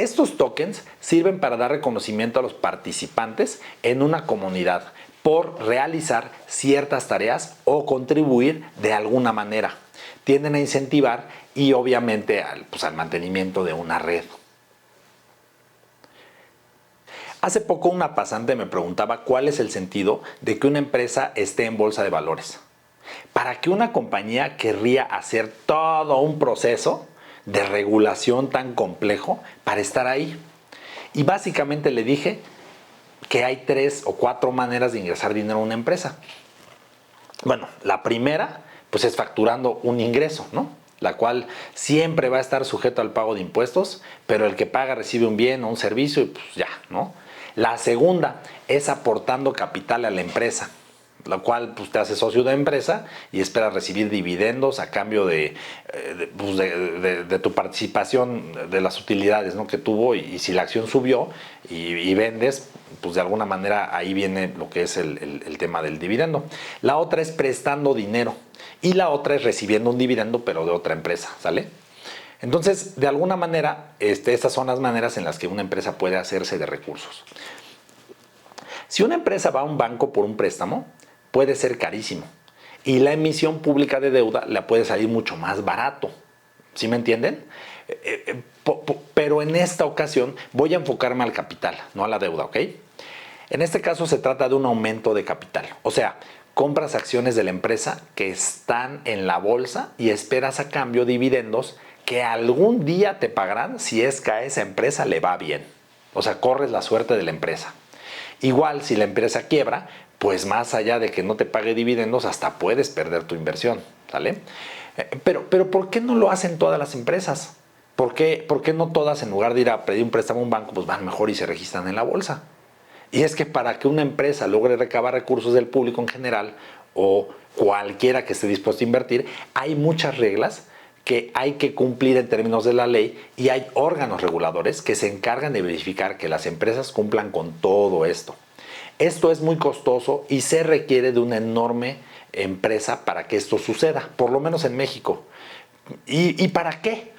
Estos tokens sirven para dar reconocimiento a los participantes en una comunidad por realizar ciertas tareas o contribuir de alguna manera. Tienden a incentivar y obviamente al mantenimiento de una red. Hace poco una pasante me preguntaba cuál es el sentido de que una empresa esté en bolsa de valores. ¿Para qué una compañía querría hacer todo un proceso de regulación tan complejo para estar ahí? Y básicamente le dije que hay 3 o 4 maneras de ingresar dinero a una empresa. Bueno, la primera pues es facturando un ingreso, ¿no? La cual siempre va a estar sujeto al pago de impuestos, pero el que paga recibe un bien o un servicio y pues ya, ¿no? La segunda es aportando capital a la empresa, la cual pues, te hace socio de empresa y esperas recibir dividendos a cambio de tu participación de las utilidades, ¿no? que tuvo y si la acción subió y vendes, pues de alguna manera ahí viene lo que es el tema del dividendo. La otra es prestando dinero y la otra es recibiendo un dividendo pero de otra empresa, ¿sale? Entonces, de alguna manera, estas son las maneras en las que una empresa puede hacerse de recursos. Si una empresa va a un banco por un préstamo, puede ser carísimo. Y la emisión pública de deuda la puede salir mucho más barato. ¿Sí me entienden? Pero en esta ocasión voy a enfocarme al capital, no a la deuda, ¿ok? En este caso se trata de un aumento de capital. O sea, compras acciones de la empresa que están en la bolsa y esperas a cambio dividendos que algún día te pagarán si es que a esa empresa le va bien. O sea, corres la suerte de la empresa. Igual, si la empresa quiebra, pues más allá de que no te pague dividendos, hasta puedes perder tu inversión, ¿sale? Pero ¿por qué no lo hacen todas las empresas? ¿Por qué no todas, en lugar de ir a pedir un préstamo a un banco, pues van mejor y se registran en la bolsa? Y es que para que una empresa logre recabar recursos del público en general o cualquiera que esté dispuesto a invertir, hay muchas reglas que hay que cumplir en términos de la ley y hay órganos reguladores que se encargan de verificar que las empresas cumplan con todo esto. Esto es muy costoso y se requiere de una enorme empresa para que esto suceda, por lo menos en México. ¿Y para qué?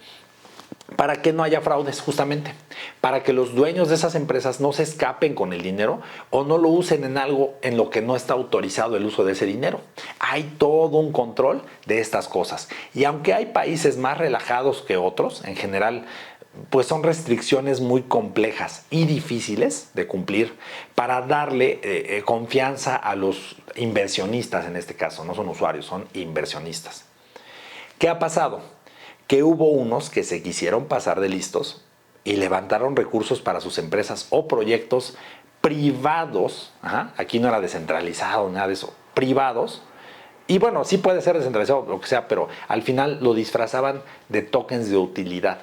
Para que no haya fraudes, justamente. Para que los dueños de esas empresas no se escapen con el dinero o no lo usen en algo en lo que no está autorizado el uso de ese dinero. Hay todo un control de estas cosas. Y aunque hay países más relajados que otros, en general, pues son restricciones muy complejas y difíciles de cumplir para darle confianza a los inversionistas en este caso. No son usuarios, son inversionistas. ¿Qué ha pasado? Que hubo unos que se quisieron pasar de listos y levantaron recursos para sus empresas o proyectos privados. Aquí no era descentralizado, nada de eso. Privados. Y bueno, sí puede ser descentralizado, lo que sea, pero al final lo disfrazaban de tokens de utilidad.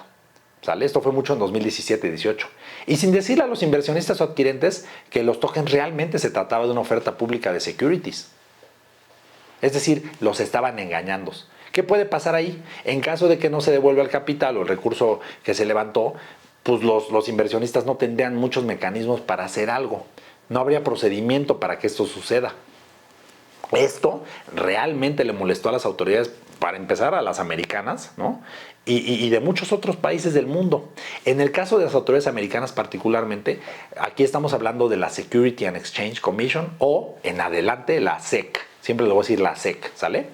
¿Sale? Esto fue mucho en 2017 y 2018. Y sin decirle a los inversionistas o adquirentes que los tokens realmente se trataba de una oferta pública de securities. Es decir, los estaban engañando. ¿Qué puede pasar ahí? En caso de que no se devuelva el capital o el recurso que se levantó, pues los inversionistas no tendrían muchos mecanismos para hacer algo. No habría procedimiento para que esto suceda. Esto realmente le molestó a las autoridades, para empezar a las americanas, ¿no? Y de muchos otros países del mundo. En el caso de las autoridades americanas particularmente, aquí estamos hablando de la Security and Exchange Commission o en adelante la SEC. Siempre le voy a decir la SEC, ¿sale?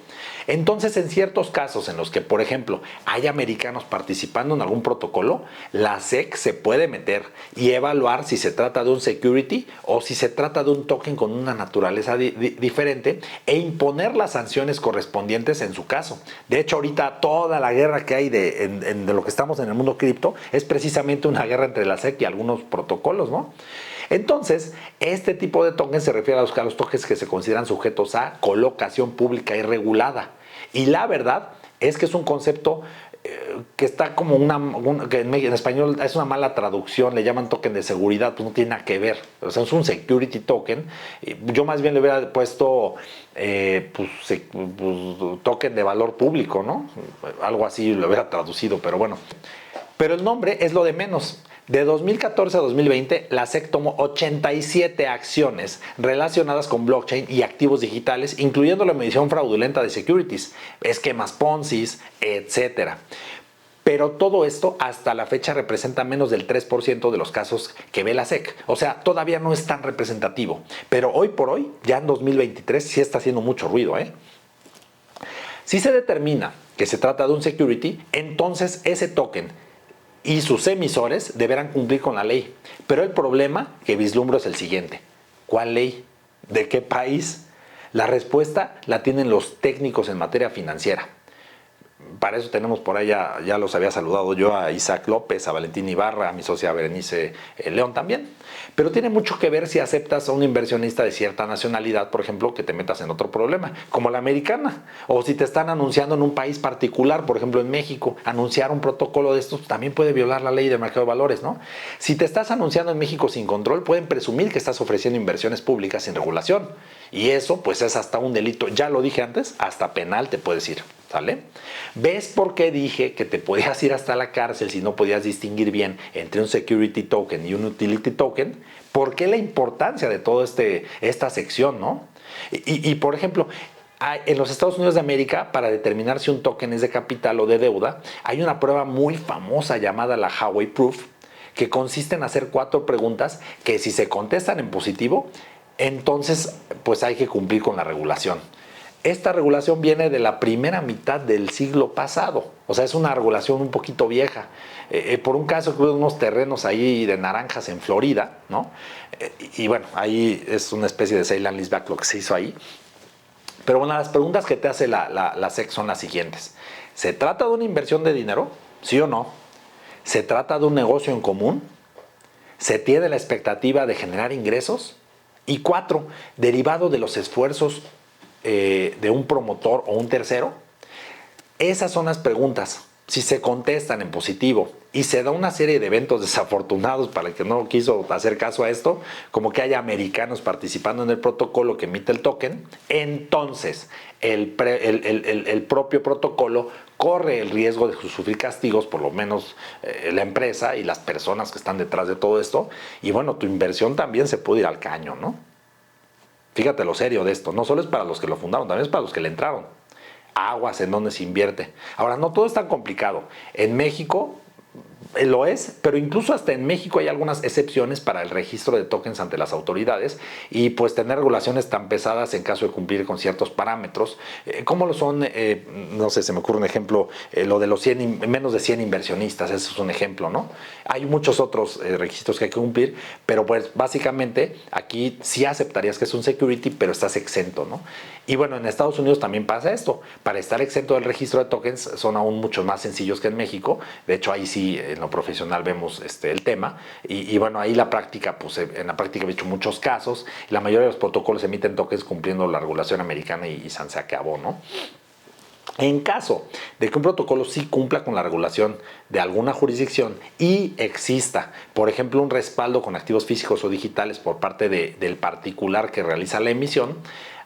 Entonces, en ciertos casos en los que, por ejemplo, hay americanos participando en algún protocolo, la SEC se puede meter y evaluar si se trata de un security o si se trata de un token con una naturaleza diferente e imponer las sanciones correspondientes en su caso. De hecho, ahorita toda la guerra que hay de lo que estamos en el mundo cripto es precisamente una guerra entre la SEC y algunos protocolos, ¿no? Entonces, este tipo de tokens se refiere a los tokens que se consideran sujetos a colocación pública y regulada. Y la verdad es que es un concepto que está como que en español es una mala traducción, le llaman token de seguridad, pues no tiene nada que ver. O sea, es un security token. Yo más bien le hubiera puesto token de valor público, ¿no? Algo así lo hubiera traducido, pero bueno. Pero el nombre es lo de menos. De 2014 a 2020, la SEC tomó 87 acciones relacionadas con blockchain y activos digitales, incluyendo la medición fraudulenta de securities, esquemas Ponzi, etc. Pero todo esto hasta la fecha representa menos del 3% de los casos que ve la SEC. O sea, todavía no es tan representativo. Pero hoy por hoy, ya en 2023, sí está haciendo mucho ruido, ¿eh? Si se determina que se trata de un security, entonces ese token y sus emisores deberán cumplir con la ley. Pero el problema que vislumbro es el siguiente. ¿Cuál ley? ¿De qué país? La respuesta la tienen los técnicos en materia financiera. Para eso tenemos por ahí, ya los había saludado yo, a Isaac López, a Valentín Ibarra, a mi socia Berenice León también. Pero tiene mucho que ver si aceptas a un inversionista de cierta nacionalidad, por ejemplo, que te metas en otro problema, como la americana. O si te están anunciando en un país particular, por ejemplo en México, anunciar un protocolo de estos también puede violar la ley del mercado de valores, ¿no? Si te estás anunciando en México sin control, pueden presumir que estás ofreciendo inversiones públicas sin regulación. Y eso, pues, es hasta un delito. Ya lo dije antes, hasta penal te puedes ir. ¿Sale? ¿Ves por qué dije que te podías ir hasta la cárcel si no podías distinguir bien entre un security token y un utility token? ¿Por qué la importancia de toda esta sección, no? Y por ejemplo, en los Estados Unidos de América, para determinar si un token es de capital o de deuda, hay una prueba muy famosa llamada la Howey Proof, que consiste en hacer 4 preguntas que, si se contestan en positivo, entonces pues hay que cumplir con la regulación. Esta regulación viene de la primera mitad del siglo pasado, o sea, es una regulación un poquito vieja. Por un caso, hubo unos terrenos ahí de naranjas en Florida, ¿no? Y bueno, ahí es una especie de sale and leaseback lo que se hizo ahí. Pero bueno, las preguntas que te hace la SEC son las siguientes. ¿Se trata de una inversión de dinero? ¿Sí o no? ¿Se trata de un negocio en común? ¿Se tiene la expectativa de generar ingresos? Y 4, derivado de los esfuerzos de un promotor o un tercero. Esas son las preguntas. Si se contestan en positivo y se da una serie de eventos desafortunados para el que no quiso hacer caso a esto, como que haya americanos participando en el protocolo que emite el token, entonces el propio protocolo corre el riesgo de sufrir castigos, por lo menos la empresa y las personas que están detrás de todo esto. Y bueno, tu inversión también se puede ir al caño, ¿no? Fíjate lo serio de esto. No solo es para los que lo fundaron, también es para los que le entraron. Aguas en donde se invierte. Ahora, no todo es tan complicado. En México lo es, pero incluso hasta en México hay algunas excepciones para el registro de tokens ante las autoridades y pues tener regulaciones tan pesadas en caso de cumplir con ciertos parámetros, como lo son, no sé, se me ocurre un ejemplo, lo de los menos de 100 inversionistas, eso es un ejemplo, ¿no? Hay muchos otros requisitos que hay que cumplir, pero pues básicamente aquí sí aceptarías que es un security, pero estás exento, ¿no? Y bueno, en Estados Unidos también pasa esto. Para estar exento del registro de tokens son aún mucho más sencillos que en México. De hecho, ahí sí, en lo profesional vemos el tema. Y bueno, ahí la práctica, pues en la práctica he hecho muchos casos. La mayoría de los protocolos emiten tokens cumpliendo la regulación americana y se acabó, ¿no? En caso de que un protocolo sí cumpla con la regulación de alguna jurisdicción y exista, por ejemplo, un respaldo con activos físicos o digitales por parte del particular que realiza la emisión,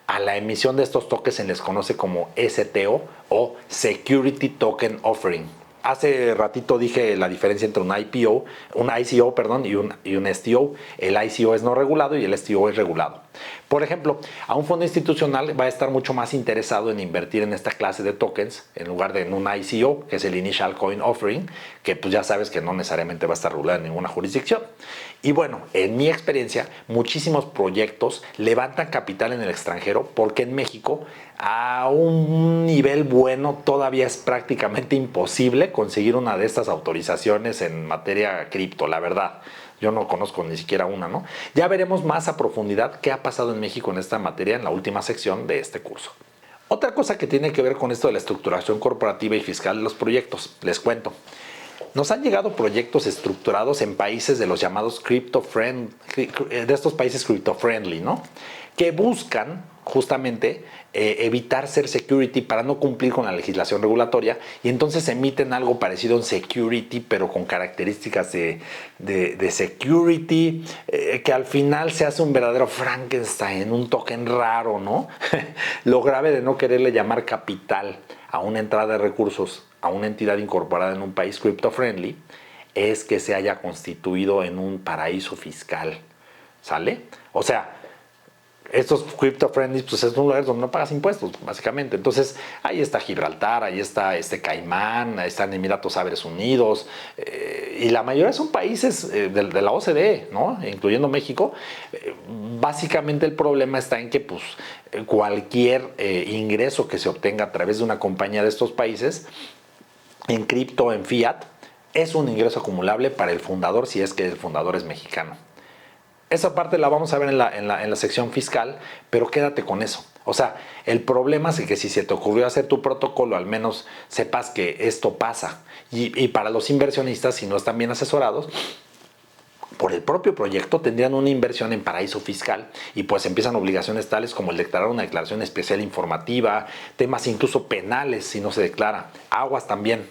a la emisión de estos tokens se les conoce como STO o Security Token Offering. Hace ratito dije la diferencia entre un ICO, y un STO. El ICO es no regulado y el STO es regulado. Por ejemplo, a un fondo institucional va a estar mucho más interesado en invertir en esta clase de tokens en lugar de en un ICO, que es el Initial Coin Offering, que pues ya sabes que no necesariamente va a estar regulado en ninguna jurisdicción. Y bueno, en mi experiencia, muchísimos proyectos levantan capital en el extranjero porque en México a un nivel bueno todavía es prácticamente imposible conseguir una de estas autorizaciones en materia cripto, la verdad. Yo no conozco ni siquiera una, ¿no? Ya veremos más a profundidad qué ha pasado en México en esta materia en la última sección de este curso. Otra cosa que tiene que ver con esto de la estructuración corporativa y fiscal de los proyectos, les cuento. Nos han llegado proyectos estructurados en países de los llamados de estos países crypto friendly, ¿no? Que buscan justamente evitar ser security para no cumplir con la legislación regulatoria y entonces emiten algo parecido a un security pero con características de security, que al final se hace un verdadero Frankenstein, un token raro, ¿no? Lo grave de no quererle llamar capital a una entrada de recursos a una entidad incorporada en un país crypto friendly es que se haya constituido en un paraíso fiscal, ¿sale? O sea, estos crypto friendly, pues es un lugar donde no pagas impuestos, básicamente. Entonces, ahí está Gibraltar, ahí está Caimán, ahí están Emiratos Árabes Unidos, y la mayoría son países de la OCDE, ¿no? Incluyendo México. Básicamente el problema está en que pues, cualquier ingreso que se obtenga a través de una compañía de estos países, en cripto, en fiat, es un ingreso acumulable para el fundador si es que el fundador es mexicano. Esa parte la vamos a ver en la sección fiscal, pero quédate con eso. O sea, el problema es que si se te ocurrió hacer tu protocolo, al menos sepas que esto pasa. Y para los inversionistas, si no están bien asesorados, por el propio proyecto tendrían una inversión en paraíso fiscal y pues empiezan obligaciones tales como el declarar una declaración especial informativa, temas incluso penales si no se declara, aguas también.